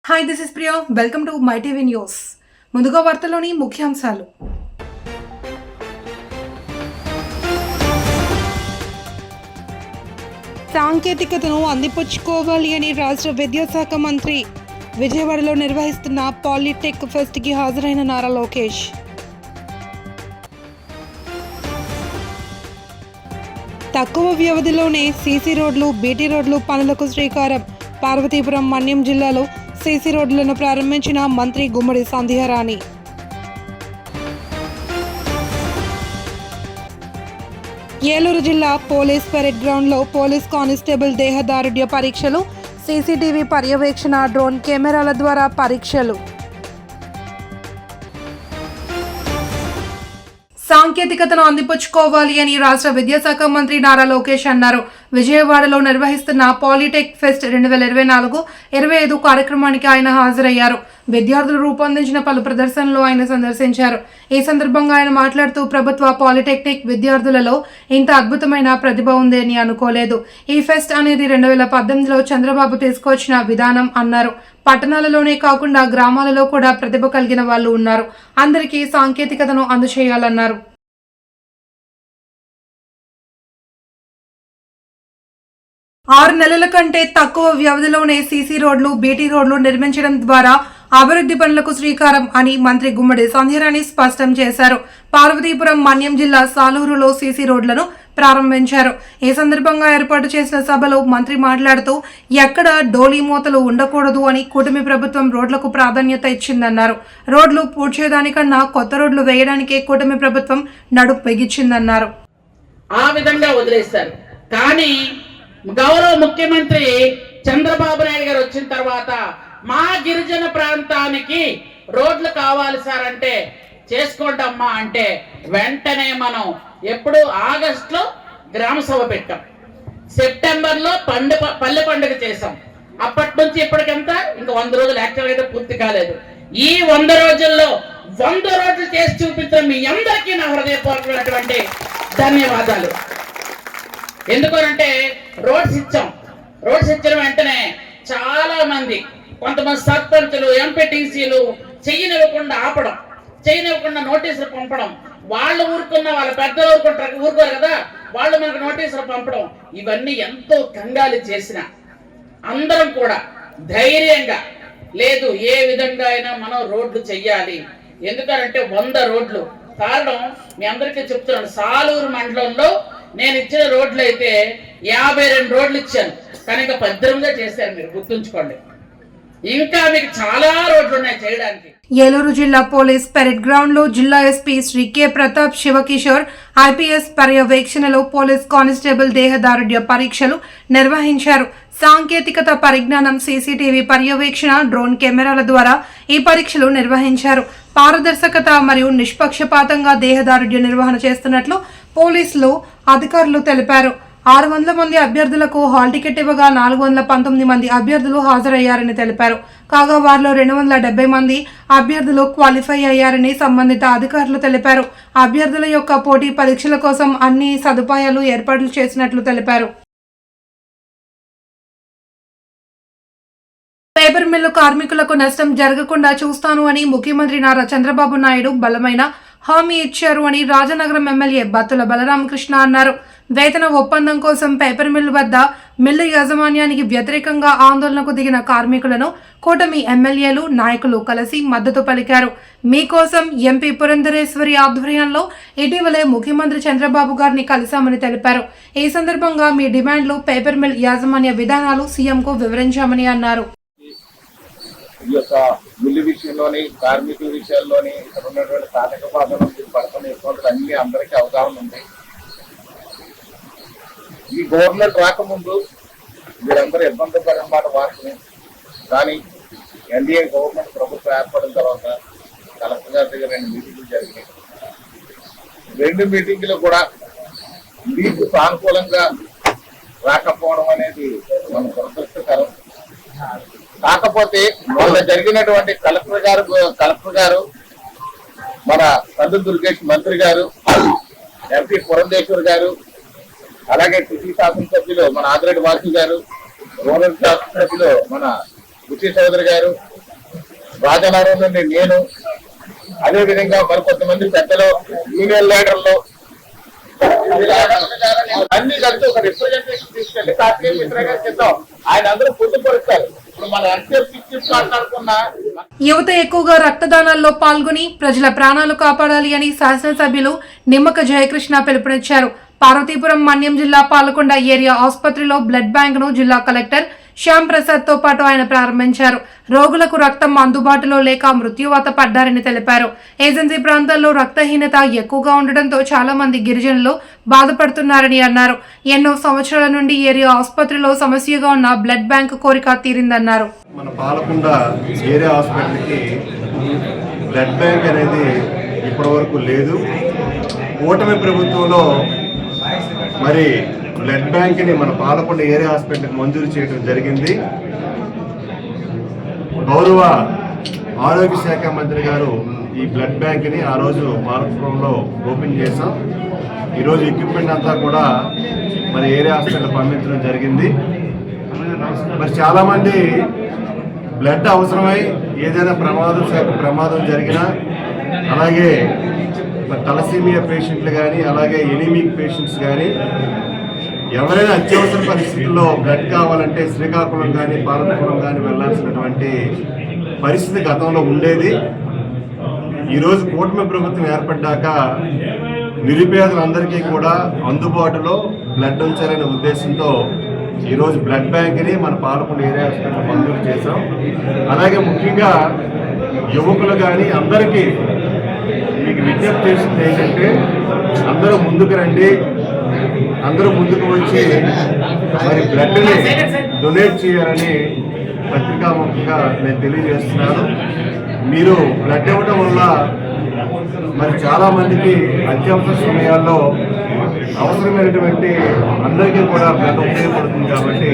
Hi this is Priya welcome to my TV news. ముందుగా వార్తలోని ముఖ్యాంశాలు. సాంకేతికతను అందిపుచ్చుకోవాలి అని రాష్ట్ర విద్యాశాఖ మంత్రి విజయవాడలో నిర్వహిస్తున్న పాలిటెక్ ఫెస్ట్కి హాజరైన నారా లోకేష్. తక్కువ వ్యవధిలోనే సీసీ రోడ్లు, బీటీ రోడ్లు పనులకు శ్రీకారం. పార్వతీపురం, మన్యం జిల్లాలో సీసీ రోడ్లను ప్రారంభించిన మంత్రి గుమ్మడి సంధ్యారాణి. ఏలూరు జిల్లా పోలీస్ పరేడ్ గ్రౌండ్లో పోలీస్ కానిస్టేబుల్ దేహదారుఢ్య పరీక్షలు, సీసీటీవీ పర్యవేక్షణ, డ్రోన్ కెమెరాల ద్వారా పరీక్షలు. సాంకేతికతను అందిపుచ్చుకోవాలి అని రాష్ట్ర విద్యాశాఖ మంత్రి నారా లోకేష్ అన్నారు. విజయవాడలో నిర్వహిస్తున్న పాలిటెక్ ఫెస్ట్ 2024-25 కార్యక్రమానికి ఆయన హాజరయ్యారు. విద్యార్థులు రూపొందించిన పలు ప్రదర్శనలు ఆయన సందర్శించారు. ఈ సందర్భంగా ఆయన మాట్లాడుతూ ప్రభుత్వ పాలిటెక్నిక్ విద్యార్థులలో ఇంత అద్భుతమైన ప్రతిభ ఉంది అని అనుకోలేదు. ఈ ఫెస్ట్ అనేది 2018లో చంద్రబాబు తీసుకొచ్చిన విధానం అన్నారు. పట్టణాలలోనే కాకుండా గ్రామాలలో కూడా ప్రతిభ కలిగిన వాళ్ళు ఉన్నారు. అందరికీ సాంకేతికతను అందజేయాలన్నారు. ఆరు నెలల కంటే తక్కువ వ్యవధిలోనే సీసీ రోడ్లు, బీటీ రోడ్లు నిర్మించడం ద్వారా అభివృద్ధి పనులకు శ్రీకారం అని మంత్రి గుమ్మడి సంధ్యారాణి స్పష్టం చేశారు. పార్వతీపురం, మన్యం జిల్లా సాలూరులో సీసీ రోడ్లను ప్రారంభించారు. ఈ సందర్భంగా ఏర్పాటు చేసిన సభలో మంత్రి మాట్లాడుతూ ఎక్కడ డోలీ మూతలు ఉండకూడదు అని కూటమి ప్రభుత్వం రోడ్లకు ప్రాధాన్యత ఇచ్చిందన్నారు. రోడ్లు పూడ్చేదానికన్నా కొత్త రోడ్లు వేయడానికే కూటమి ప్రభుత్వం నడుపు బిగించిందన్నారు. ఆ విధంగా వదిలేస్తారు. కానీ గౌరవ ముఖ్యమంత్రి చంద్రబాబు నాయుడు గారు వచ్చిన తర్వాత మా గిరిజన ప్రాంతానికి రోడ్లు కావాలి సార్ అంటే చేసుకోండమ్మా అంటే వెంటనే మనం ఎప్పుడు ఆగస్టులో గ్రామ సభ పెట్టాం, సెప్టెంబర్లో పల్లె పండుగ చేసాం. అప్పటి నుంచి ఇప్పటికంత ఇంకా 100 రోజులు యాక్చువల్ అయితే పూర్తి కాలేదు. ఈ 100 రోజుల్లో 100 రోజులు చేసి చూపించడం మీ అందరికీ నా హృదయపూర్వకమైనటువంటి ధన్యవాదాలు. ఎందుకనంటే రోడ్స్ ఇచ్చిన వెంటనే చాలా మంది, కొంతమంది సర్పంచులు, ఎంపీటీసీలు చెయ్యనివ్వకుండా ఆపడం, చెయ్యనివ్వకుండా నోటీసులు పంపడం, వాళ్ళు ఊరుకున్న వాళ్ళ పెద్దలు ఊరుకోరు కదా, వాళ్ళు మనకు నోటీసులు పంపడం, ఇవన్నీ ఎంతో కంగాలి చేసిన అందరం కూడా ధైర్యంగా లేదు ఏ విధంగా అయినా మనం రోడ్లు చెయ్యాలి. ఎందుకంటే 100 రోడ్లు కారణం మీ అందరికీ చెప్తున్నాను. సాలూరు మండలంలో నేను ఇచ్చిన రోడ్లు అయితే 52 రోడ్లు ఇచ్చాను. కానీ ఇంకా భద్రంగా చేశారు, మీరు గుర్తుంచుకోండి. ఇంకా మీకు చాలా రోడ్లు ఉన్నాయి చేయడానికి. ఏలూరు జిల్లా పోలీస్ పరేడ్ గ్రౌండ్ లో జిల్లా SP Shri K Pratap Sivakishore IPS పర్యవేక్షణలో పోలీస్ కానిస్టేబుల్ దేహదారుఢ్య పరీక్షలు నిర్వహించారు. సాంకేతికత పరిజ్ఞానం, సీసీటీవీ పర్యవేక్షణ, డ్రోన్ కెమెరాల ద్వారా ఈ పరీక్షలు నిర్వహించారు. పారదర్శకత మరియు నిష్పక్షపాతంగా దేహదారుఢ్య నిర్వహణ చేస్తున్నట్లు పోలీసులు అధికారులు తెలిపారు. 600 మంది అభ్యర్థులకు హాల్ టికెట్ ఇవ్వగా 419 మంది అభ్యర్థులు హాజరయ్యారని తెలిపారు. కాగా వారిలో 270 మంది అభ్యర్థులు క్వాలిఫై అయ్యారని సంబంధిత అధికారులు తెలిపారు. అభ్యర్థుల యొక్క పోటీ పరీక్షల కోసం అన్ని సదుపాయాలు ఏర్పాట్లు చేసినట్లు తెలిపారు. పేపర్ మిల్లు కార్మికులకు నష్టం జరగకుండా చూస్తాను అని ముఖ్యమంత్రి నారా చంద్రబాబు నాయుడు బలమైన హామీ ఇచ్చారు అని రాజనగరం ఎమ్మెల్యే బత్తుల బలరామకృష్ణ అన్నారు. వేతన ఒప్పందం కోసం పేపర్ మిల్లు వద్ద మిల్లు యాజమాన్యానికి వ్యతిరేకంగా ఆందోళనకు దిగిన కార్మికులను కూటమి ఎమ్మెల్యేలు, నాయకులు కలిసి మద్దతు పలికారు. మీకోసం ఎంపీ పురంధరేశ్వరి ఆధ్వర్యంలో ఇటీవలే ముఖ్యమంత్రి చంద్రబాబు గారిని కలిశామని తెలిపారు. ఈ సందర్భంగా మీ డిమాండ్లు, పేపర్ మిల్ యాజమాన్య విధానాలు సీఎంకు వివరించామని అన్నారు. ఈ యొక్క మిల్లు విషయంలోని, కార్మికుల విషయాల్లోని ఇక్కడ ఉన్నటువంటి సాధక బాధలు పడుతున్న ఇబ్బందులు అన్ని అందరికీ అవగాహన ఉంది. ఈ గవర్నమెంట్ రాకముందు మీరందరూ ఇబ్బంది పడిన మాట వార్తనే. కానీ ఎన్డీఏ గవర్నమెంట్ ప్రభుత్వం ఏర్పడిన తర్వాత కలెక్టర్ గారి దగ్గర 2 మీటింగ్లు జరిగినాయి. 2 మీటింగ్లు కూడా మీకు సానుకూలంగా రాకపోవడం అనేది మన దురదృష్టకరం. కాకపోతే మొన్న జరిగినటువంటి కలెక్టర్ గారు మన కందు దుర్గేష్ మంత్రి గారు, ఎంపీ పురంధేశ్వర్ గారు, అలాగే సిటీ శాసనసభ్యులు మన ఆదిరెడ్డి వాసు గారు, రూరల్ శాసనసభ్యులు మన బుచ్చి చౌదరి గారు, రాజనగరం నుండి నేను, అదే విధంగా మరి కొంతమంది పెద్దలు, యూనియన్ లీడర్లు అన్ని కలిసి ఒక రిప్రజెంటేషన్ తీసుకెళ్లి కార్తీక మిత్ర గారి కింద ఆయన అందరూ పొందుపరుస్తారు. ఇప్పుడు మన ఎన్సీఎఫ్ మాట్లాడుకున్న యువత ఎక్కువగా రక్తదానాల్లో పాల్గొని ప్రజల ప్రాణాలు కాపాడాలి అని శాసనసభ్యులు నిమ్మక జయకృష్ణ పిలుపునిచ్చారు. పార్వతీపురం మన్యం జిల్లా పాలకొండ ఏరియా ఆసుపత్రిలో బ్లడ్ బ్యాంక్ ను జిల్లా కలెక్టర్ శ్యామ్ ప్రసాద్ తో పాటు ఆయన ప్రారంభించారు. రోగులకు రక్తం అందుబాటులో లేక మృత్యువాత పడ్డారని తెలిపారు. ఏజెన్సీ ప్రాంతాల్లో రక్తహీనత ఎక్కువగా ఉండడంతో చాలా మంది గిరిజనులు బాధపడుతున్నారని అన్నారు. ఎన్నో సంవత్సరాల నుండి ఏరియా ఆసుపత్రిలో సమస్యగా ఉన్న బ్లడ్ బ్యాంక్ కోరిక తీరిందన్నారు. మన పాలకొండ ఏరియా హాస్పిటల్కి బ్లడ్ బ్యాంక్ అనేది ఇప్పటి వరకు లేదు. కూటమి ప్రభుత్వంలో మరి బ్లడ్ బ్యాంక్ని మన పాలకొండ ఏరియా హాస్పిటల్కి మంజూరు చేయడం జరిగింది. గౌరవ ఆరోగ్య శాఖ మంత్రి గారు ఈ బ్లడ్ బ్యాంక్ని ఆ రోజు పాలకొండలో ఓపెన్ చేశాం. ఈరోజు ఎక్విప్మెంట్ అంతా కూడా మరి ఏరియా హాస్పిటల్ పంపించడం జరిగింది. మరి చాలామంది బ్లడ్ అవసరమై ఏదైనా ప్రమాదం జరిగినా, అలాగే తలసీమియా పేషెంట్లు కానీ, అలాగే ఎనీమిక్ పేషెంట్స్ కానీ ఎవరైనా అత్యవసర పరిస్థితుల్లో బ్లడ్ కావాలంటే శ్రీకాకుళం కానీ పార్వతీపురం కానీ వెళ్లాల్సినటువంటి పరిస్థితి గతంలో ఉండేది. ఈరోజు కూటమి ప్రభుత్వం ఏర్పడ్డాక నిరుపేదలందరికీ కూడా అందుబాటులో బ్లడ్ ఉంచాలనే ఉద్దేశంతో ఈరోజు బ్లడ్ బ్యాంక్ని మన పాలకొండ ఏరియా హాస్పిటల్ మంజూరు చేశాం. అలాగే ముఖ్యంగా యువకులు కానీ అందరికీ మీకు విజ్ఞప్తి చేసింది ఏంటంటే అందరూ ముందుకు రండి, అందరూ ముందుకు వచ్చి మరి బ్లడ్ని డొనేట్ చేయాలని పత్రికాముఖంగా నేను తెలియజేస్తున్నాను. మీరు బ్లడ్ ఇవ్వడం వల్ల మరి చాలామందికి అత్యవసర సమయాల్లో అవసరమైనటువంటి అందరికీ కూడా బ్లడ్ ఉపయోగపడుతుంది. కాబట్టి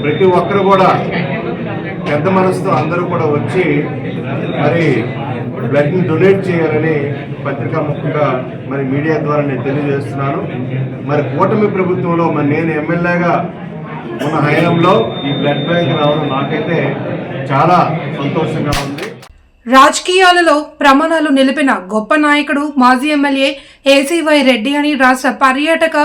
ప్రతి ఒక్కరు కూడా పెద్ద మనసుతో అందరూ కూడా వచ్చి మరి బ్లడ్ని డొనేట్ చేయాలని పత్రికాముఖంగా మరి మీడియా ద్వారా నేను తెలియజేస్తున్నాను. మరి కూటమి ప్రభుత్వంలో మరి నేను ఎమ్మెల్యేగా ఉన్న హయాంలో ఈ బ్లడ్ బ్యాంక్ రావడం నాకైతే చాలా సంతోషంగా ఉంది. రాజకీయాలలో ప్రమాణాలు నిలిపిన గొప్ప నాయకుడు మాజీ ఎమ్మెల్యే ఏసీవై రెడ్డి అని రాష్ట్ర పర్యాటక,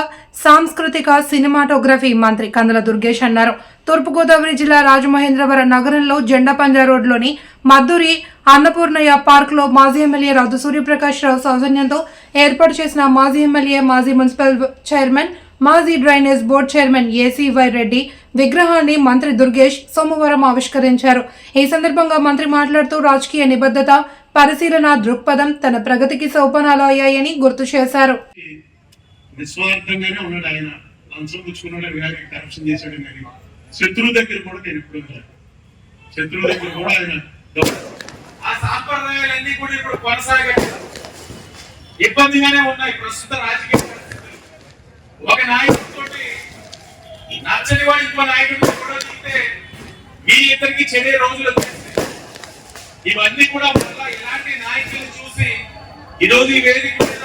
సాంస్కృతిక, సినిమాటోగ్రఫీ మంత్రి కందుల దుర్గేష్ అన్నారు. తూర్పుగోదావరి జిల్లా రాజమహేంద్రవరం నగరంలో జెండా పంజా రోడ్లోని మద్దూరి అన్నపూర్ణయ్య పార్కులో మాజీ ఎమ్మెల్యే రౌతు సూర్యప్రకాష్ రావు సౌజన్యంతో ఏర్పాటు చేసిన మాజీ ఎమ్మెల్యే, మాజీ మున్సిపల్ చైర్మన్, మాజీ డ్రైనేజ్ బోర్డు చైర్మన్ ఏసీవై రెడ్డి విగ్రహాన్ని మంత్రి దుర్గేష్ సోమవారం ఆవిష్కరించారు. ఈ సందర్భంగా మంత్రి మాట్లాడుతూ రాజకీయ నిబద్ధత, పరిశీలన దృక్పథం తన ప్రగతికి సోపానాలు అయ్యాయని గుర్తు చేశారు. నిస్వార్థంగానే ఉన్నాడు ఆయన. లంచం పుచ్చుకున్నాడు, కరప్షన్ చేశాడు. కానీ శత్రువు దగ్గర కూడా నేను ఇప్పుడు శత్రువు దగ్గర కూడా ఆయన ఆ సాంప్రదాయాలన్నీ కూడా ఇప్పుడు కొనసాగే ఇబ్బందిగానే ఉన్నాయి ప్రస్తుత రాజకీయ పరిస్థితులు. ఒక నాయకుడితో నచ్చని వాడు ఇంకో నాయకుడితో కూడా చూస్తే మీ ఇద్దరికి చెడే రోజులు వచ్చేస్తాయి. ఇవన్నీ కూడా మళ్ళా ఇలాంటి నాయకులను చూసి ఈరోజు ఈ వేదిక మీద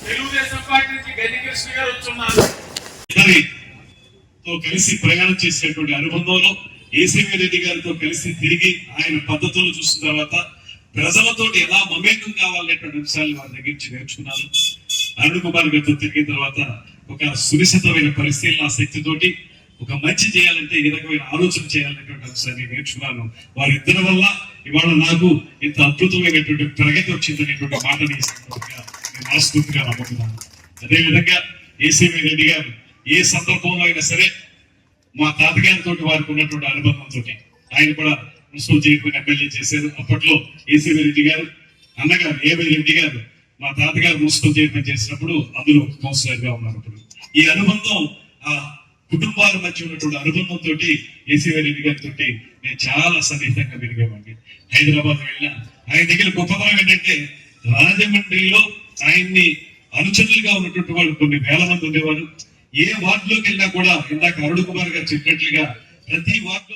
తెలుగుదేశం పార్టీ నుంచి గని కృష్ణ గారు వచ్చున్నారు. తో కలిసి ప్రయాణం చేసినటువంటి అనుబంధంలో ఏసీవై రెడ్డి గారితో కలిసి తిరిగి ఆయన పద్ధతులు చూసిన తర్వాత ప్రజలతో ఎలా మమేకం కావాలనేటువంటి అంశాలు వారి దగ్గర నుంచి నేర్చుకున్నాను. అరుణ్ కుమార్ గారితో తిరిగిన తర్వాత ఒక సునిశ్చితమైన పరిశీలన శక్తితోటి ఒక మంచి చేయాలంటే ఏ రకమైన ఆలోచన చేయాలనేటువంటి అంశాన్ని నేర్చుకున్నాను. వారిద్దరి వల్ల ఇవాళ నాకు ఇంత అద్భుతమైనటువంటి ప్రగతి వచ్చిందనేటువంటి మాటని నేను మనస్ఫూర్తిగా నమ్ముతున్నాను. అదేవిధంగా ఏసీవై రెడ్డి గారు ఏ సందర్భంలో అయినా సరే మా తాతగారితో వారికి ఉన్నటువంటి అనుబంధంతో ఆయన కూడా మున్సిపల్ చైర్మన్ ఎమ్మెల్యే చేశారు. అప్పట్లో ఏసీవై రెడ్డి గారు అన్నగారు ఏవై రెడ్డి గారు మా తాతగారు మున్సిపల్ చైర్మన్ చేసినప్పుడు అందులో కౌన్సిలర్ గా ఉన్నారు. ఈ అనుబంధం ఆ కుటుంబాల మధ్య ఉన్నటువంటి అనుబంధంతో ఏసీవై రెడ్డి గారితో నేను చాలా సన్నిహితంగా పెరిగేవాడిని. హైదరాబాద్ వెళ్ళినా ఆయన దగ్గర గొప్పతనం ఏంటంటే రాజమండ్రిలో ఆయన్ని అనుచరులుగా ఉన్నటువంటి వాళ్ళు కొన్ని వేల మంది ఉండేవారు. ఏ వార్డులోకి వెళ్ళినా కూడా ఇందాక అరుణ్ కుమార్ గారు చెప్పినట్లుగా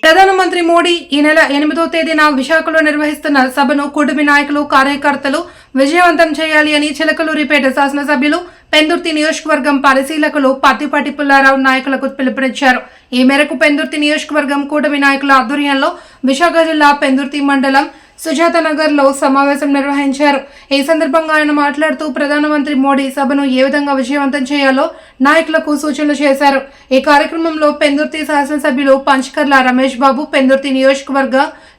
ప్రధానమంత్రి మోడీ ఈ నెల 8వ తేదీన విశాఖలో నిర్వహిస్తున్న సభను కూటమి నాయకులు, కార్యకర్తలు విజయవంతం చేయాలి అని చిలకలూరిపేట శాసనసభ్యులు, పెందుర్తి నియోజకవర్గం పరిశీలకులు పత్తిపాటి పుల్లారావు నాయకులకు పిలుపునిచ్చారు. ఈ మేరకు పెందుర్తి నియోజకవర్గం కూటమి నాయకుల ఆధ్వర్యంలో విశాఖ జిల్లా పెందుర్తి మండలం సుజాత నగర్లో సమావేశం నిర్వహించారు. ఈ సందర్భంగా ఆయన మాట్లాడుతూ ప్రధానమంత్రి మోడీ సభను ఏ విధంగా విజయవంతం చేయాలో నాయకులకు సూచనలు చేశారు. ఈ కార్యక్రమంలో పెందుర్తి శాసనసభ్యులు పంచకర్ల రమేష్ బాబు, పెందుర్తి నియోజకవర్గ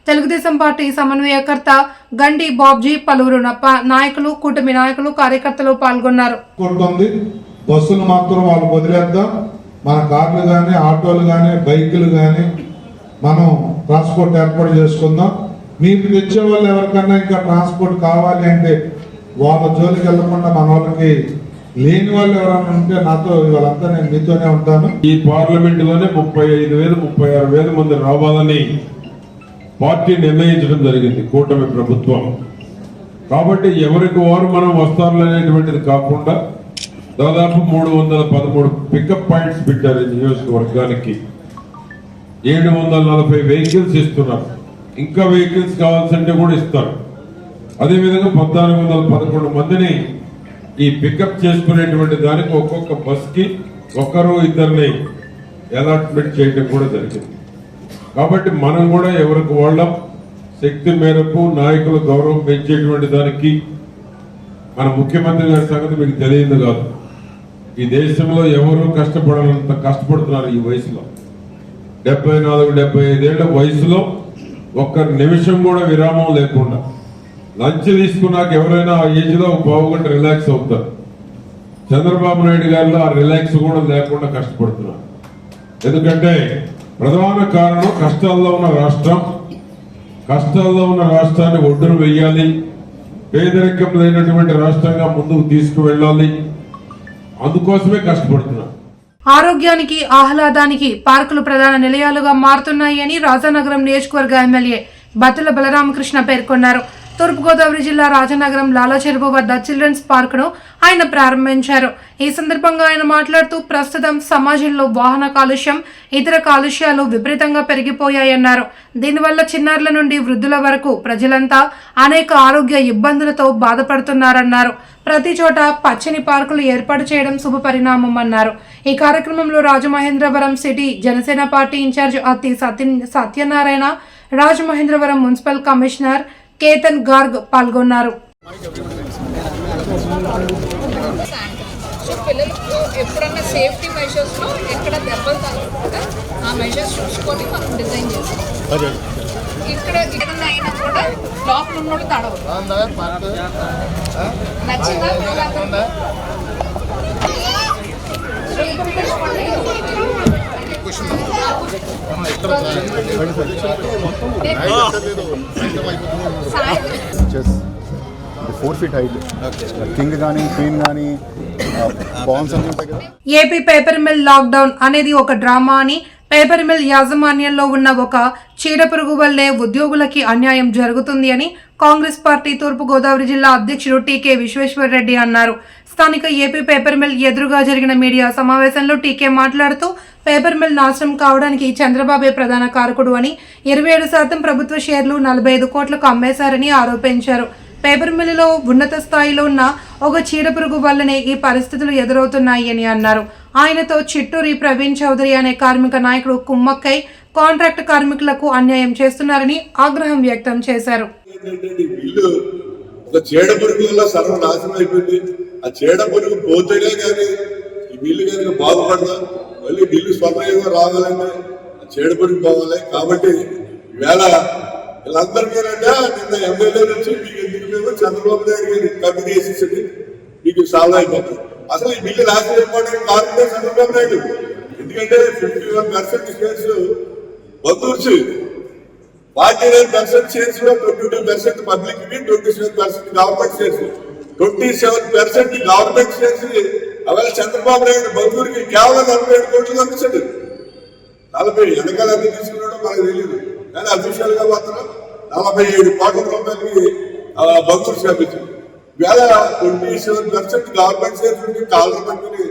తెలుగుదేశం పార్టీ సమన్వయకర్త గండి బాబ్జీ, పలువురు నాయకులు, కూటమి నాయకులు, కార్యకర్తలు పాల్గొన్నారు. బస్సులు మాత్రం వాళ్ళు వదిలేద్దాం, మన కార్లు కానీ, ఆటోలు కానీ, బైకులు కానీ మనం ట్రాన్స్పోర్ట్ ఏర్పాటు చేసుకుందాం. మీకు తెచ్చే వాళ్ళు ఎవరికన్నా ఇంకా ట్రాన్స్పోర్ట్ కావాలి అంటే వాళ్ళ జోలికి వెళ్లకుండా మన వాళ్ళకి లేని వాళ్ళు ఎవరైనా ఉంటే నాతో వాళ్ళంతా నేను మీతోనే ఉంటాను. ఈ పార్లమెంట్ లోనే 35,000 36,000 మంది రావాలని పార్టీ నిర్ణయించడం జరిగింది, కూటమి ప్రభుత్వం. కాబట్టి ఎవరికి వారు మనం వస్తారు అనేటువంటిది కాకుండా దాదాపు 313 పికప్ పాయింట్స్ పెట్టారు. ఈ నియోజకవర్గానికి 740 వెహికల్స్ ఇస్తున్నారు. ఇంకా వెహికల్స్ కావాల్సింటే కూడా ఇస్తారు. అదేవిధంగా 1411 మందిని ఈ పికప్ చేసుకునేటువంటి దానికి ఒక్కొక్క బస్ కి ఒకరు ఇద్దరిని అలాట్మెంట్ చేయడం కూడా జరిగింది. కాబట్టి మనం కూడా ఎవరికి వాళ్ళ శక్తి మేరకు నాయకుల గౌరవం పెంచేటువంటి దానికి మన ముఖ్యమంత్రి గారి సంగతి మీకు తెలియదు కాదు. ఈ దేశంలో ఎవరు కష్టపడాలంత కష్టపడుతున్నారు. ఈ వయసులో 74-75 ఏళ్ల వయసులో ఒక్క నిమిషం కూడా విరామం లేకుండా లంచ్ తీసుకున్నాక ఎవరైనా ఆ ఏజ్ లో 1/2 గంట రిలాక్స్ అవుతారు. చంద్రబాబు నాయుడు గారిలో ఆ రిలాక్స్ కూడా లేకుండా కష్టపడుతున్నారు. ఎందుకంటే ప్రధాన కారణం కష్టాల్లో ఉన్న రాష్ట్రాన్ని ఒడ్డున వెయ్యాలి, పేదరికం లేనటువంటి రాష్ట్రంగా ముందుకు తీసుకువెళ్ళాలి. అందుకోసమే కష్టపడుతున్నారు. ఆరోగ్యానికి, ఆహ్లాదానికి పార్కులు ప్రధాన నిలయాలుగా మారుతున్నాయని రాజానగరం నియోజకవర్గ ఎమ్మెల్యే బత్తుల బలరామకృష్ణ పేర్కొన్నారు. తూర్పుగోదావరి జిల్లా రాజానగరం లాలా చెరువు వద్ద చిల్డ్రన్స్ పార్కును ఆయన ప్రారంభించారు. ఈ సందర్భంగా ఆయన మాట్లాడుతూ ప్రస్తుతం సమాజంలో వాహన కాలుష్యం, ఇతర కాలుష్యాలు విపరీతంగా పెరిగిపోయాయన్నారు. దీనివల్ల చిన్నారుల నుండి వృద్ధుల వరకు ప్రజలంతా అనేక ఆరోగ్య ఇబ్బందులతో బాధపడుతున్నారన్నారు. ప్రతి చోట పచ్చని పార్కులు ఏర్పాటు చేయడం శుభ పరిణామం అన్నారు. ఈ కార్యక్రమంలో Rajamahendravaram city Janasena party incharge Atti Satyanarayana, Rajamahendravaram municipal commissioner Ketan Garg పాల్గొన్నారు. సో పిల్లలకు ఎప్పుడన్నా సేఫ్టీ మెషర్స్లో ఎక్కడ దెబ్బలు తగలకుండా ఆ మెషర్స్ చూసుకొని మనం డిజైన్ చేస్తాం. ఇక్కడ ఏదైనా అయినా కూడా లోపల ఉన్నోడు తడవదు. నచ్చిందా చెస్ 4 feet హైట్, కింగ్ కానీ క్వీన్ కానీ బాన్స్ అన్నీ ఉంటాయి కదా. ఏపీ పేపర్ మిల్ లాక్డౌన్ అనేది ఒక డ్రామా అని, పేపర్ మిల్ యాజమాన్యంలో ఉన్న ఒక చీడపురుగు వల్లే ఉద్యోగులకి అన్యాయం జరుగుతుంది అని కాంగ్రెస్ పార్టీ తూర్పుగోదావరి జిల్లా అధ్యక్షుడు టీకే విశ్వేశ్వరరెడ్డి అన్నారు. స్థానిక ఏపీ పేపర్ మిల్ ఎదురుగా జరిగిన మీడియా సమావేశంలో టీకే మాట్లాడుతూ పేపర్ మిల్ నాశనం కావడానికి చంద్రబాబే ప్రధాన కారకుడు అని, 27% ప్రభుత్వ షేర్లు 45 కోట్లకు అమ్మేశారని ఆరోపించారు. పేపర్ మిల్లులో ఉన్నత స్థాయిలో ఉన్న ఒక చీడపురుగు వల్లనే ఈ పరిస్థితులు ఎదురవుతున్నాయి అని అన్నారు. ఆయనతో చిట్టూరి ప్రవీణ్ చౌదరి అనే కార్మిక నాయకుడు కుమ్మక్కై కాంట్రాక్ట్ కార్మికులకు అన్యాయం చేస్తున్నారని ఆగ్రహం వ్యక్తం చేశారు. ఆ చీడపురుగు పోతేనే కానీ ఈ బిల్లు కనుక బాగుపడదా, మళ్ళీ బిల్లు స్వతంగా రావాలంటే ఆ చీడపురుగు పోవాలి. కాబట్టి ఈవేళ వీళ్ళందరికీ నిన్న ఎమ్మెల్యే నుంచి మీకు ఎందుకు మేము చంద్రబాబు నాయుడు గారి కమిటీ వేసేసింది, మీకు సాల్వ్ అయిపోతుంది. అసలు ఈ బిల్లు రాష్ట్ర ఇంపార్టెంట్ కారణమే చంద్రబాబు నాయుడు. ఎందుకంటే 51% షేర్స్ బంధువులు, 49% షేర్స్ లో 22% పబ్లిక్ కి, 27% గవర్నమెంట్ షేర్స్, 27% గవర్నమెంట్ షేర్స్ అవేళ చంద్రబాబు నాయుడు బంధువులకి కేవలం 47 కోట్లు పంపించాడు. 40 వెనకాల ఎంత తీసుకున్నాడో మనకు తెలియదు, కానీ అఫీషియల్ గా మాత్రం 47 కోట్ల రూపాయలకి బంధువులు పంపించాడు. వేళ 27% గవర్నమెంట్ షేర్స్ కాలం పట్టుకుని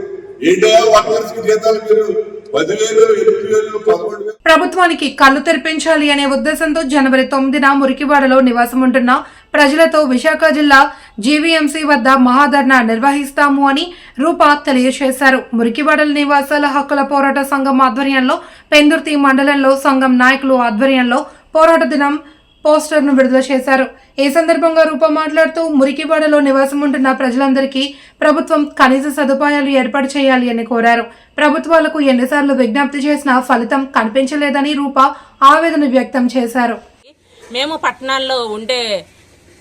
ఏంటో వర్కర్స్ కి జీతాలు మీరు 10,000, 8,000, 11,000. ప్రభుత్వానికి కళ్ళు తెరిపించాలి అనే ఉద్దేశంతో జనవరి 9న మురికివాడలో నివాసం ఉంటున్న ప్రజలతో విశాఖ జిల్లా జీవీఎంసీ వద్ద మహాధర్నా నిర్వహిస్తాము అని రూపా తెలియజేశారు. మురికివాడల నివాసాల హక్కుల పోరాట సంఘం ఆధ్వర్యంలో పెందుర్తి మండలంలో సంఘం నాయకులు ఆధ్వర్యంలో పోరాట దినం పోస్టర్ను విడుదల చేశారు. ఈ సందర్భంగా రూప మాట్లాడుతూ మురికివాడలో నివాసం ఉంటున్న ప్రజలందరికీ ప్రభుత్వం కనీస సదుపాయాలు ఏర్పాటు చేయాలి అని కోరారు. ప్రభుత్వాలకు ఎన్నిసార్లు విజ్ఞప్తి చేసినా ఫలితం కనిపించలేదని రూప ఆవేదన వ్యక్తం చేశారు. మేము పట్టణాల్లో ఉండే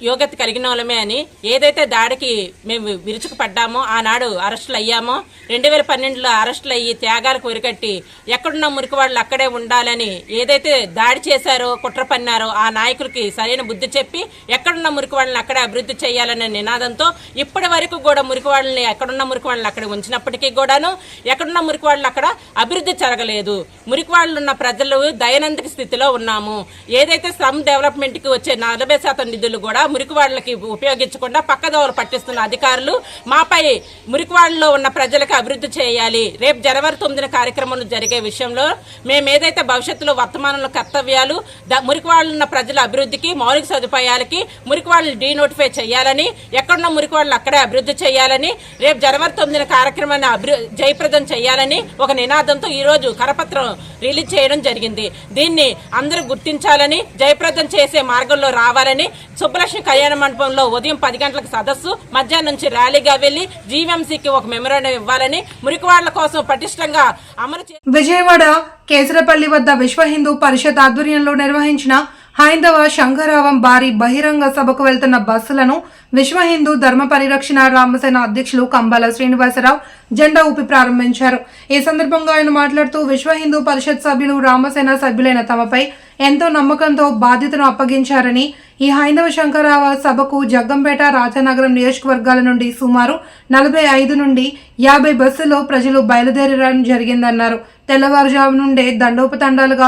యోగ్యత కలిగిన వాళ్ళమే అని ఏదైతే దాడికి మేము విరుచుకుపడ్డామో ఆనాడు అరెస్టులు అయ్యామో 2012లో అరెస్టులు అయ్యి త్యాగాలకు ఉరికట్టి ఎక్కడున్న మురికి వాళ్ళు అక్కడే ఉండాలని ఏదైతే దాడి చేశారో కుట్ర పన్నారో ఆ నాయకులకి సరైన బుద్ధి చెప్పి ఎక్కడున్న మురికి వాళ్ళని అక్కడే అభివృద్ధి చేయాలనే నినాదంతో ఇప్పటి వరకు కూడా మురికి వాళ్ళని ఎక్కడున్న మురికి వాళ్ళని అక్కడ ఉంచినప్పటికీ కూడాను ఎక్కడున్న మురికి వాళ్ళని అక్కడ అభివృద్ధి జరగలేదు. మురికి వాళ్ళు ఉన్న ప్రజలు దైనందిక స్థితిలో ఉన్నాము. ఏదైతే స్లమ్ డెవలప్మెంట్కి వచ్చే 40% నిధులు కూడా మురికివాడలకి ఉపయోగించకుండా పక్కదోవలు పట్టిస్తున్న అధికారులు మాపై మురికివాడలో ఉన్న ప్రజలకు అభివృద్ధి చేయాలి. రేపు జనవరి 9 కార్యక్రమాలు జరిగే విషయంలో మేము ఏదైతే భవిష్యత్తులో వర్తమానంలో కర్తవ్యాలు మురికివాడలు ఉన్న ప్రజల అభివృద్ధికి మౌలిక సదుపాయాలకి మురికివాడలు డీనోటిఫై చేయాలని ఎక్కడున్న మురికివాడలు అక్కడే అభివృద్ధి చేయాలని రేపు జనవరి 9 కార్యక్రమాన్ని జయప్రదం చేయాలని ఒక నినాదంతో ఈరోజు కరపత్రం రిలీజ్ చేయడం జరిగింది. దీన్ని అందరూ గుర్తించాలని జయప్రదం చేసే మార్గంలో రావాలని సుబ్బలక్ష్మి కళ్యాణ మండపంలో ఉదయం 10 గంటలకు సదస్సు, మధ్యాహ్నం నుంచి ర్యాలీగా వెళ్లి జీవీఎంసీకి ఒక మెమోరాండం ఇవ్వాలని మురికివాడల కోసం పటిష్టంగా అమలు విజయవాడ కేసరపల్లి వద్ద విశ్వ హిందూ పరిషత్ ఆధ్వర్యంలో నిర్వహించిన హైందవ శంఖరావం భారీ బహిరంగ సభకు వెళ్తున్న బస్సులను విశ్వ హిందూ ధర్మ పరిరక్షణ రామసేన అధ్యక్షులు కంబాల శ్రీనివాసరావు జెండా ఊపి ప్రారంభించారు. ఈ సందర్భంగా ఆయన మాట్లాడుతూ విశ్వ హిందూ పరిషత్ సభ్యులు రామసేన సభ్యులైన తమపై ఎంతో నమ్మకంతో బాధ్యతను అప్పగించారని ఈ హైందవ శంకరావ సభకు జగ్గంపేట, రాజానగరం నియోజకవర్గాల నుండి సుమారు 45 నుండి 50 బస్సుల్లో ప్రజలు బయలుదేరడం జరిగిందన్నారు. తెల్లవారుజాము నుండే దండోపతండాలుగా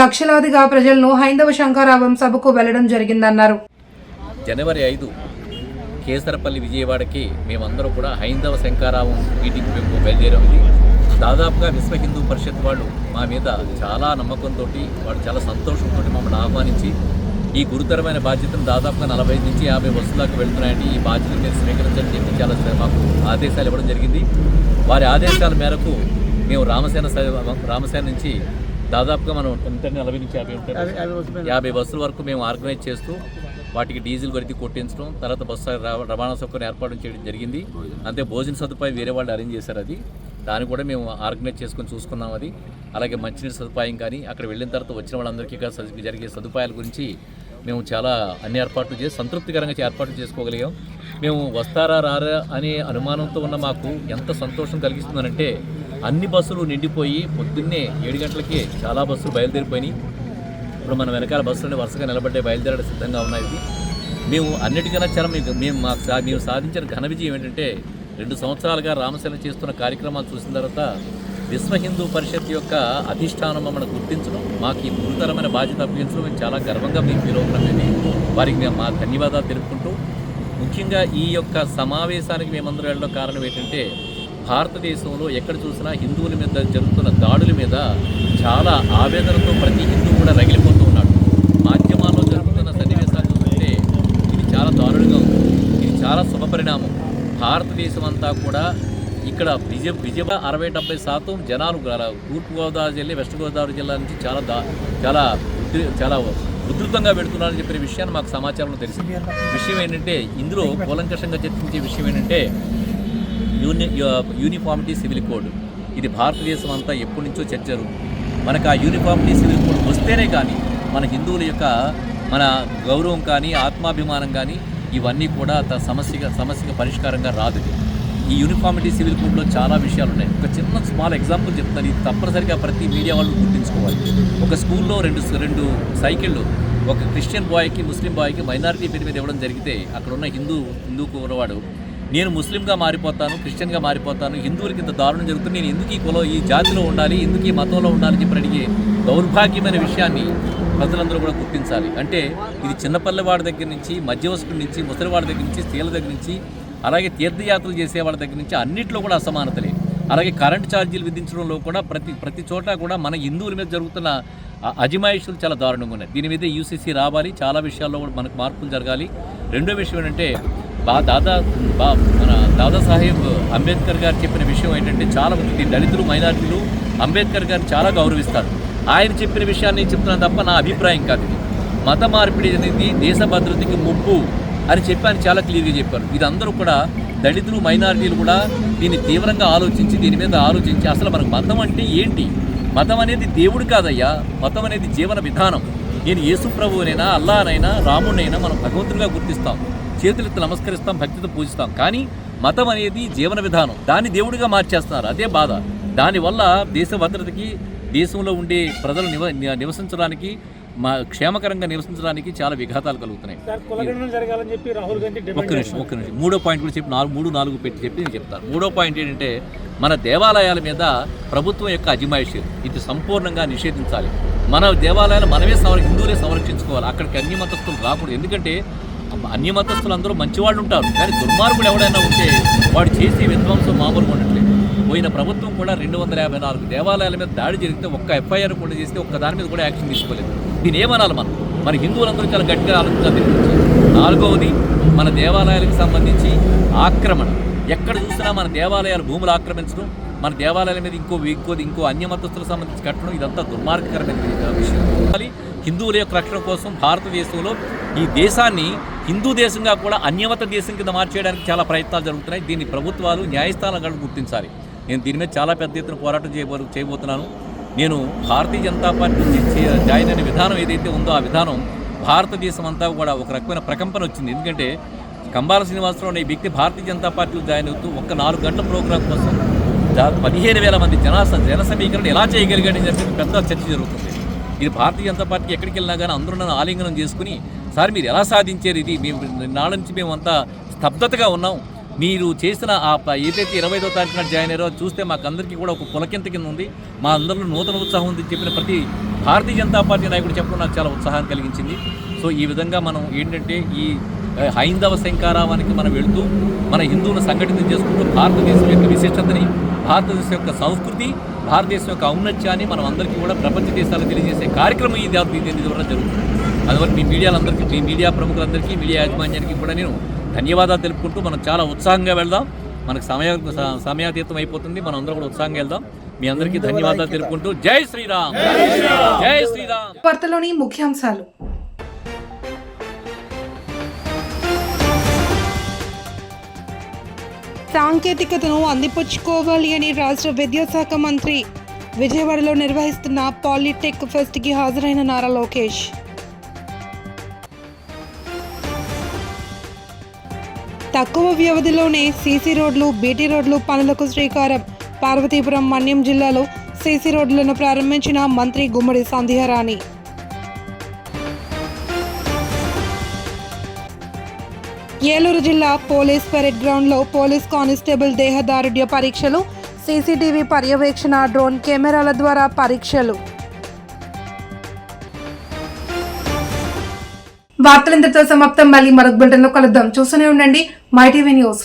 లక్షలాదిగా ప్రజలను హైందవ శంకరావం సభకు వెళ్లడం జరిగిందన్నారు. జనవరి 5 కేసరపల్లి విజయవాడకి మేమందరూ కూడా హైందవ శంకరావం మీటింగ్ మేము బయలుదేరాము. దాదాపుగా విశ్వ హిందూ పరిషత్ వాళ్ళు మా మీద చాలా నమ్మకంతో వాళ్ళు చాలా సంతోషంతో మమ్మల్ని ఆహ్వానించి ఈ గురుతరమైన బాధ్యతను దాదాపుగా 45 నుంచి 50 బస్సుల దాకా వెళ్తున్నాయండి, ఈ బాధ్యతను మీరు స్వీకరించని చెప్పి చాలా మాకు ఆదేశాలు ఇవ్వడం జరిగింది. వారి ఆదేశాల మేరకు మేము రామసేన నుంచి దాదాపుగా మనం 40 నుంచి 50 బస్సుల వరకు మేము ఆర్గనైజ్ చేస్తూ వాటికి డీజిల్ కొరిది కొట్టించడం, తర్వాత బస్సు రవాణా సౌకర్యం ఏర్పాటు చేయడం జరిగింది. అంతే భోజన సదుపాయం వేరే వాళ్ళు అరేంజ్ చేశారు. దాన్ని కూడా మేము ఆర్గనైజ్ చేసుకొని చూసుకున్నాం. అలాగే మంచినీటి సదుపాయం కానీ అక్కడ వెళ్ళిన తర్వాత వచ్చిన వాళ్ళందరికీ జరిగే సదుపాయాల గురించి మేము చాలా అన్ని ఏర్పాట్లు చేసి సంతృప్తికరంగా ఏర్పాట్లు చేసుకోగలిగాం. మేము వస్తారా రారా అనే అనుమానంతో ఉన్న మాకు ఎంత సంతోషం కలిగిస్తుందనంటే అన్ని బస్సులు నిండిపోయి పొద్దున్నే 7 గంటలకే చాలా బస్సులు బయలుదేరిపోయినాయి. ఇప్పుడు మన వెనకాల బస్సులని వరుసగా నిలబడ్డే బయలుదేరడం సిద్ధంగా ఉన్నాయి. మేము అన్నిటికన్నా చాలా మేము సాధించిన ఘన విజయం ఏంటంటే 2 సంవత్సరాలుగా రామసేన చేస్తున్న కార్యక్రమాలు చూసిన తర్వాత విశ్వ హిందూ పరిషత్ యొక్క అధిష్టానం మమ్మల్ని గుర్తించడం, మాకు ఈ గురుతరమైన బాధ్యత అప్పగించడం మేము చాలా గర్వంగా మేము ఫీల్ అవుతున్నామని వారికి మేము మా ధన్యవాదాలు తెలుపుకుంటూ, ముఖ్యంగా ఈ యొక్క సమావేశానికి మేమందరూ వెళ్ళడం కారణం ఏంటంటే భారతదేశంలో ఎక్కడ చూసినా హిందువుల మీద జరుగుతున్న దాడుల మీద చాలా ఆవేదనతో ప్రతి హిందువు కూడా రగిలిపోతూ ఉన్నాడు. మాధ్యమాల్లో జరుగుతున్న సన్నివేశాలు చూస్తుంటే ఇది చాలా దారుణంగా ఉంది. ఇది చాలా శుభపరిణామం. భారతదేశం అంతా కూడా ఇక్కడ విజయవాడ 60-70% జనాలు తూర్పుగోదావరి జిల్లా, వెస్ట్ గోదావరి జిల్లా నుంచి చాలా ఉధృతంగా పెడుతున్నారని చెప్పిన విషయాన్ని మాకు సమాచారంలో తెలిసింది. విషయం ఏంటంటే ఇందులో కూలంకషంగా చర్చించే విషయం ఏంటంటే యూనిఫామిటీ సివిల్ కోడ్. ఇది భారతదేశం అంతా ఎప్పటి నుంచో చర్చరు. మనకు ఆ యూనిఫామిటీ సివిల్ కోడ్ వస్తేనే కానీ మన హిందువుల యొక్క మన గౌరవం కానీ ఆత్మాభిమానం కానీ ఇవన్నీ కూడా సమస్యగా పరిష్కారంగా రాదు. ఈ యూనిఫామిటీ సివిల్ కోడ్లో చాలా విషయాలు ఉన్నాయి. ఒక చిన్న స్మాల్ ఎగ్జాంపుల్ చెప్తాను. ఇది తప్పనిసరిగా ప్రతి మీడియా వాళ్ళు గుర్తుంచుకోవాలి. ఒక స్కూల్లో రెండు సైకిళ్ళు ఒక క్రిస్టియన్ బాయ్కి, ముస్లిం బాయ్కి మైనారిటీ పేరు మీద ఇవ్వడం జరిగితే అక్కడ ఉన్న హిందూకు ఉన్నవాడు నేను ముస్లింగా మారిపోతాను, క్రిస్టియన్గా మారిపోతాను, హిందువులకి ఇంత దారుణం జరుగుతుంది, నేను ఎందుకు ఈ జాతిలో ఉండాలి, ఎందుకు ఈ మతంలో ఉండాలని చెప్పి అడిగే దౌర్భాగ్యమైన విషయాన్ని ప్రజలందరూ కూడా గుర్తించాలి. అంటే ఇది చిన్నపల్లెవాడి దగ్గర నుంచి, మధ్యవయస్కుడి నుంచి, ముసలివాడి దగ్గర నుంచి, స్త్రీల దగ్గర నుంచి, అలాగే తీర్థయాత్రలు చేసే వాళ్ళ దగ్గర నుంచి అన్నింటిలో కూడా అసమానతలే. అలాగే కరెంటు ఛార్జీలు విధించడంలో కూడా ప్రతి చోట కూడా మన హిందువుల మీద జరుగుతున్న అజమాయిషులు చాలా దారుణంగా ఉన్నాయి. దీని మీద యూసీసీ రావాలి, చాలా విషయాల్లో కూడా మనకు మార్పులు జరగాలి. రెండో విషయం ఏంటంటే మన దాదాసాహెబ్ అంబేద్కర్ గారు చెప్పిన విషయం ఏంటంటే చాలా మంది దళితులు, మైనారిటీలు అంబేద్కర్ గారిని చాలా గౌరవిస్తారు. ఆయన చెప్పిన విషయాన్ని చెప్తున్నాను తప్ప నా అభిప్రాయం కాదు ఇది. మత మార్పిడి అనేది దేశ భద్రతకి ముప్పు అని చెప్పి ఆయన చాలా క్లియర్గా చెప్పారు. ఇది అందరూ కూడా దళితులు, మైనారిటీలు కూడా దీన్ని తీవ్రంగా ఆలోచించి దీని మీద ఆలోచించి అసలు మనకు మతం అంటే ఏంటి? మతం అనేది దేవుడు కాదయ్యా, మతం అనేది జీవన విధానం. నేను యేసు ప్రభువునైనా, అల్లానైనా, రాముడినైనా మనం భగవంతుడిగా గుర్తిస్తాం, చేతులెత్తి నమస్కరిస్తాం, భక్తితో పూజిస్తాం. కానీ మతం అనేది జీవన విధానం, దాన్ని దేవుడిగా మార్చేస్తున్నారు. అదే బాధ. దానివల్ల దేశ భద్రతకి, దేశంలో ఉండే ప్రజలు నివసించడానికి, క్షేమకరంగా నివసించడానికి చాలా విఘాతాలు కలుగుతున్నాయి. ఒక్క నిమిషం మూడో పాయింట్ కూడా చెప్పి 3-4 పెట్టి చెప్పి నేను చెప్తాను. మూడో పాయింట్ ఏంటంటే మన దేవాలయాల మీద ప్రభుత్వం యొక్క అజమాయిషీ ఇది సంపూర్ణంగా నిషేధించాలి. మన దేవాలయాలు మనమే హిందువులే సంరక్షించుకోవాలి. అక్కడికి అన్ని మతస్థులు రాకూడదు. ఎందుకంటే అన్ని మతస్థులు అందరూ మంచివాళ్ళు ఉంటారు, కానీ దుర్మార్గుడు ఎవడైనా ఉంటే వాడు చేసే విధ్వంసం మామూలుగా ఉండట్లేదు. పోయిన ప్రభుత్వం కూడా 254 దేవాలయాల మీద దాడి జరిగితే ఒక్క ఎఫ్ఐఆర్ కూడా చేస్తే ఒక్క దాని మీద కూడా యాక్షన్ తీసుకోలేదు. దీని ఏమనాలి? మన హిందువులందరూ చాలా గట్టిగా ఆలోచించాలి. 4వది మన దేవాలయాలకు సంబంధించి ఆక్రమణ. ఎక్కడ చూసినా మన దేవాలయాలు భూములు ఆక్రమించడం, మన దేవాలయాల మీద ఇంకో అన్యమతస్తులకు సంబంధించి కట్టడం, ఇదంతా దుర్మార్గకరమైన విషయం. హిందువుల యొక్క రక్షణ కోసం భారతదేశంలో ఈ దేశాన్ని హిందూ దేశంగా కూడా అన్యమత దేశం కింద మార్చేయడానికి చాలా ప్రయత్నాలు జరుగుతున్నాయి. దీన్ని ప్రభుత్వాలు, న్యాయస్థానాలు గుర్తించాలి. నేను దీని మీద చాలా పెద్ద ఎత్తున పోరాటం చేయబోతున్నాను. నేను భారతీయ జనతా పార్టీ జాయిన్ అయిన విధానం ఏదైతే ఉందో ఆ విధానం భారతదేశం అంతా కూడా ఒక రకమైన ప్రకంపన వచ్చింది. ఎందుకంటే కంబాల శ్రీనివాసరావు అనే వ్యక్తి భారతీయ జనతా పార్టీలో జాయిన్ అవుతూ ఒక్క 4 గంటల ప్రోగ్రాం కోసం 15,000 మంది జన సమీకరణ ఎలా చేయగలిగాడని చెప్పి పెద్ద చర్చ జరుగుతుంది. ఇది భారతీయ జనతా పార్టీ ఎక్కడికి వెళ్ళినా కానీ అందరూ నన్ను ఆలింగనం చేసుకుని, సార్ మీరు ఎలా సాధించారు ఇది, మేము నాళ్ళ నుంచి మేమంతా స్తబ్దతగా ఉన్నాం, మీరు చేసిన ఏదైతే 25వ తారీఖున జాయిన్ అయ్యారో చూస్తే మాకందరికీ కూడా ఒక పులకింత కింద ఉంది, మా అందరిలో నూతన ఉత్సాహం ఉంది చెప్పిన ప్రతి భారతీయ జనతా పార్టీ నాయకుడు చెప్పడం నాకు చాలా ఉత్సాహాన్ని కలిగించింది. సో ఈ విధంగా మనం ఏంటంటే ఈ హైందవ శంకారావానికి మనం వెళుతూ మన హిందువులను సంఘటితం చేసుకుంటూ భారతదేశం యొక్క విశిష్టతని, భారతదేశం యొక్క సంస్కృతి, భారతదేశం యొక్క ఔన్నత్యాన్ని మనం అందరికీ కూడా ప్రపంచ దేశాలకు తెలియజేసే కార్యక్రమం ఇది ద్వారా జరుగుతుంది. అందువల్ల మీ మీడియాలందరికీ, మీ మీడియా ప్రముఖులందరికీ, మీడియా యాజమాన్యానికి కూడా నేను ధన్యవాదాలు తెలుపుకుంటూ మనం చాలా ఉత్సాహంగా వెళ్దాం. మనకు సమయాతీతం అయిపోతుంది, మనం అందరూ కూడా ఉత్సాహంగా వెళ్దాం. మీ అందరికీ ధన్యవాదాలు తెలుపుకుంటూ జై శ్రీరామ్, జై శ్రీరామ్. వార్తలోని ముఖ్యాంశాలు. సాంకేతికతను అందిపుచ్చుకోవాలి అని రాష్ట్ర విద్యాశాఖ మంత్రి విజయవాడలో నిర్వహిస్తున్న పాలిటెక్ ఫెస్ట్కి హాజరైన నారా లోకేష్. తక్కువ వ్యవధిలోనే సీసీ రోడ్లు, బీటీ రోడ్లు పనులకు శ్రీకారం. పార్వతీపురం, మన్యం జిల్లాలో సీసీ రోడ్లను ప్రారంభించిన మంత్రి గుమ్మడి సంధ్యారాణి. ఏలూరు జిల్లా పోలీస్ పెరెడ్ గ్రౌండ్లో పోలీస్ కానిస్టేబుల్ దేహదారుఢ్య పరీక్షలు, సీసీటీవీ పర్యవేక్షణ, డ్రోన్ కెమెరాల ద్వారా పరీక్షలు. వార్తలందరితో సమాప్తం. మళ్ళీ మరొక బులెటిన్లో కలుద్దాం. చూస్తూనే ఉండండి మై టీవీ న్యూస్.